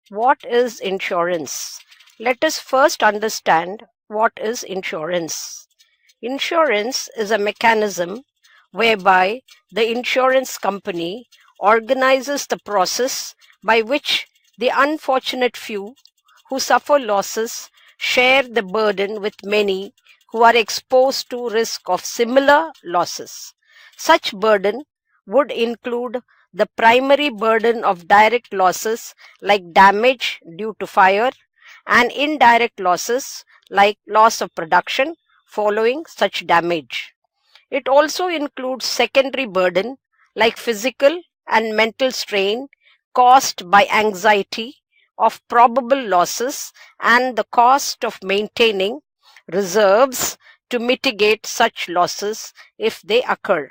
What is insurance? Let us first understand what is insurance. Insurance is a mechanism whereby the insurance company organizes the process by which the unfortunate few who suffer losses share the burden with many who are exposed to risk of similar losses. Such burden would include the primary burden of direct losses like damage due to fire and indirect losses like loss of production following such damage. It also includes secondary burden like physical and mental strain caused by anxiety of probable losses and the cost of maintaining reserves to mitigate such losses if they occur.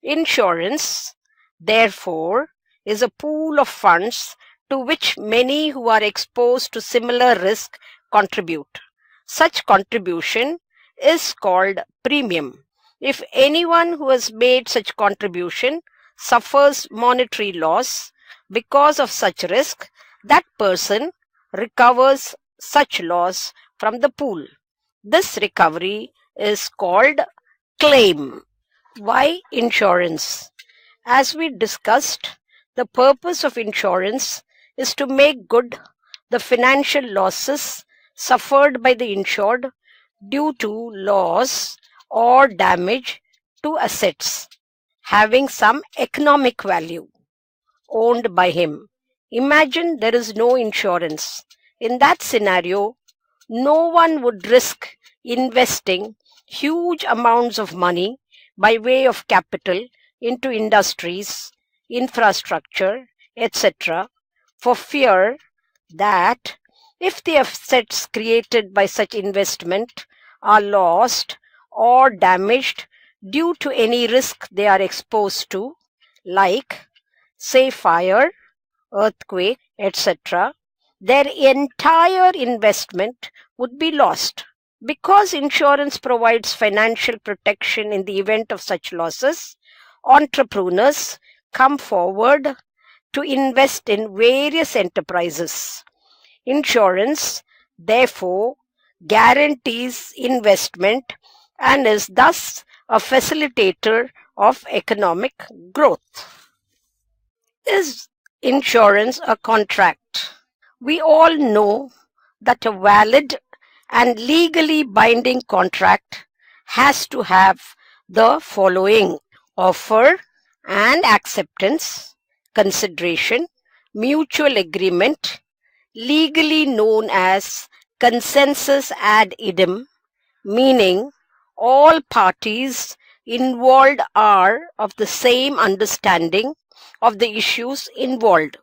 Insurance, therefore, is a pool of funds to which many who are exposed to similar risk contribute. Such contribution is called premium. If anyone who has made such contribution suffers monetary loss because of such risk, that person recovers such loss from the pool. This recovery is called claim. Why insurance? As we discussed, the purpose of insurance is to make good the financial losses suffered by the insured due to loss or damage to assets having some economic value owned by him. Imagine there is no insurance. In that scenario, no one would risk investing huge amounts of money by way of capital into industries, infrastructure, etc., for fear that if the assets created by such investment are lost or damaged due to any risk they are exposed to, like, say, fire, earthquake, etc., their entire investment would be lost. Because insurance provides financial protection in the event of such losses, entrepreneurs come forward to invest in various enterprises. Insurance, therefore, guarantees investment and is thus a facilitator of economic growth. Is insurance a contract? We all know that a valid and legally binding contract has to have the following: offer and acceptance, consideration, mutual agreement, legally known as consensus ad idem, meaning all parties involved are of the same understanding of the issues involved,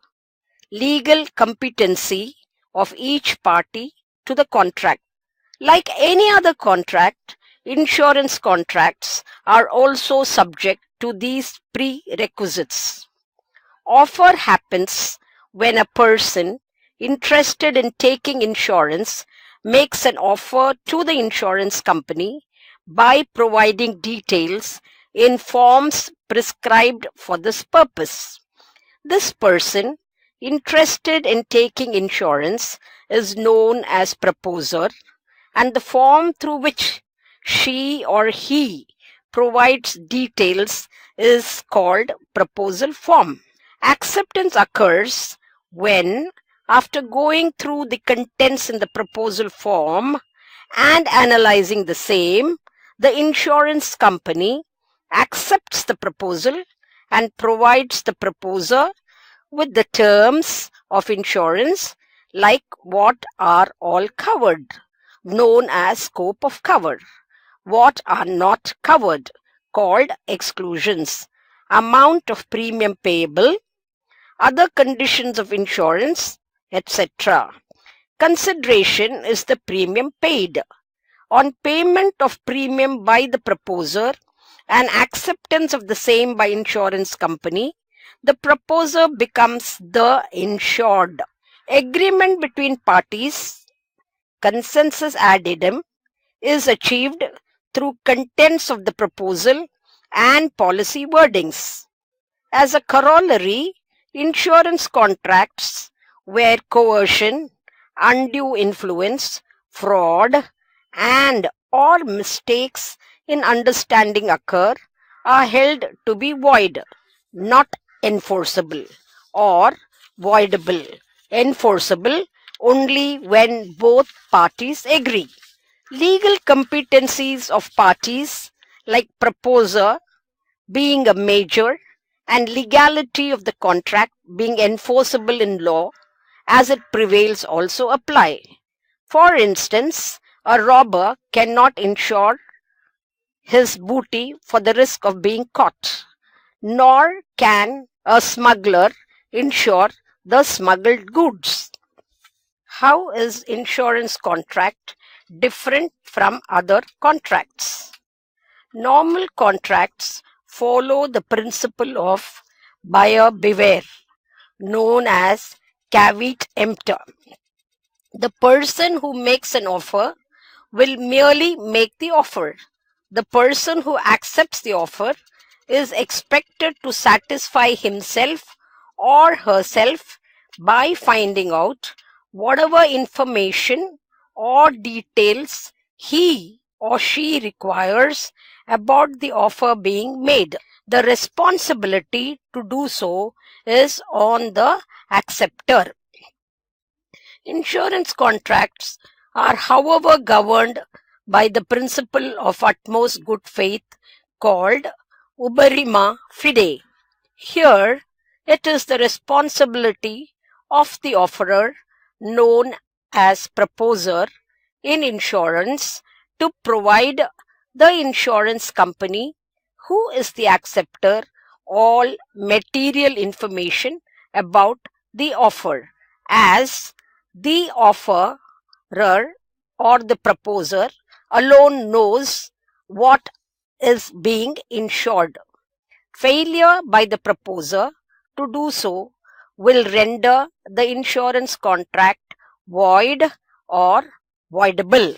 legal competency of each party to the contract. Like any other contract, insurance contracts are also subject to these prerequisites. Offer happens when a person interested in taking insurance makes an offer to the insurance company by providing details in forms prescribed for this purpose. This person interested in taking insurance is known as proposer, and the form through which she or he provides details is called proposal form. Acceptance occurs when, after going through the contents in the proposal form and analyzing the same, the insurance company accepts the proposal and provides the proposer with the terms of insurance, like what are all covered, known as scope of cover, what are not covered, called exclusions, amount of premium payable, other conditions of insurance, etc. Consideration is the premium paid. On payment of premium by the proposer and acceptance of the same by insurance company, the proposer becomes the insured. Agreement between parties, consensus ad idem, is achieved through contents of the proposal and policy wordings. As a corollary, insurance contracts where coercion, undue influence, fraud, and or mistakes in understanding occur, are held to be void, not enforceable, or voidable, enforceable only when both parties agree. Legal competencies of parties like proposer being a major and legality of the contract being enforceable in law as it prevails also apply. For instance, a robber cannot insure his booty for the risk of being caught, nor can a smuggler insure the smuggled goods. How is insurance contract different from other contracts? Normal contracts follow the principle of buyer beware, known as caveat emptor. The person who makes an offer will merely make the offer. The person who accepts the offer is expected to satisfy himself or herself by finding out whatever information or details he or she requires about the offer being made. The responsibility to do so is on the acceptor. Insurance contracts are, however, governed by the principle of utmost good faith called uberrima fide. Here, it is the responsibility of the offerer, known as proposer in insurance, to provide the insurance company, who is the acceptor, all material information about the offer, as the offerer or the proposer alone knows what is being insured. Failure by the proposer to do so will render the insurance contract void or voidable.